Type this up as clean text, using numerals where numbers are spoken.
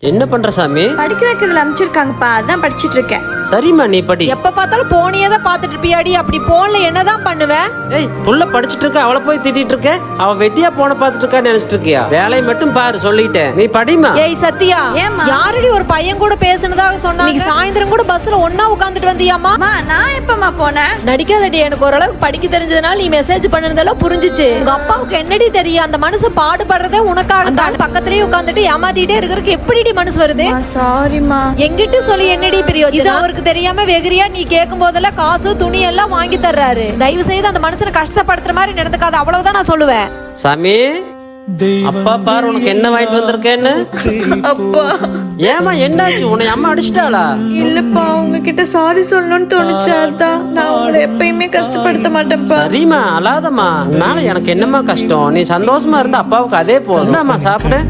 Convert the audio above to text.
என்ன பண்ற சாமி? படிக்கிறதுக்கு இதுல அமைச்சிருக்காங்கப்பா, அதான் படிச்சிட்டு இருக்கேன். சரிம்மா, நீ படி. எப்ப பார்த்தாலும் போனியே தான் பாத்துட்டு இருப்பியாடி? அப்படி போன்ல என்னதான் பண்ணுவ? ஏய், புள்ள படிச்சிட்டு இருக்க, அவளை போய் திட்டிட்டு இருக்க. அவ வெட்டியா போன பாத்துட்டு இருக்கான்னு நினைச்சிட்டு இருக்கியா? வேலையை மட்டும் பாரு, சொல்லிட்டேன். நீ படிமா. ஏய் சத்யா, ஏம்மா? யாரடி ஒரு பையன் கூட பேசுனதாக சொன்னாங்க? சாயந்தரம் கூட பஸ்ல ஒண்ணா உட்காந்துட்டு வந்தியாமா? நான் எப்பமா போனேன்? நடிக்காதடி, எனக்கு ஓரளவுக்கு படிக்க தெரிஞ்சதுனால நீ மெசேஜ் பண்ணதெல்லாம் புரிஞ்சுச்சு. உங்க அப்பாவுக்கு என்னடி தெரியும்? அந்த மனுஷன் பாடுபடுறதே உனக்காக தான். பக்கத்துலயே உட்காந்துட்டு ஏமாத்திட்டே இருக்கிறதுக்கு எப்படி மனசு வருது? சாரிமா. எங்கிட்ட சொல்லி என்னடி பிரயோஜனம்? இது அவருக்கு தெரியாம வெகுரியா நீ கேட்கும் போதெல்லாம் காசு துணி எல்லாம் வாங்கி தர்றாரு. தயவு செய்து அந்த மனுஷனை கஷ்டப்படுத்துற மாதிரி நடந்துக்காத, அவ்வளவுதான் நான் சொல்லுவேன். சாமி, அப்பா பாரு உனக்கு என்ன வாங்கிட்டு வந்திருக்கேன்னு. அப்பா, ஏமா என்னாச்சு? உன்னை அம்மா அடிச்சிட்டாளா? இல்லப்பா, உங்ககிட்ட சாரி சொல்லணும்னு தோணுச்சு, அதான். நான் உங்களை எப்பயுமே கஷ்டப்படுத்த மாட்டேன்ப்பா. சரிம்மா, அழாதம்மா. உன்னால எனக்கு என்னம்மா கஷ்டம்? நீ சந்தோஷமா இருந்தா அப்பாவுக்கு அதே போதும். சாப்பிடு.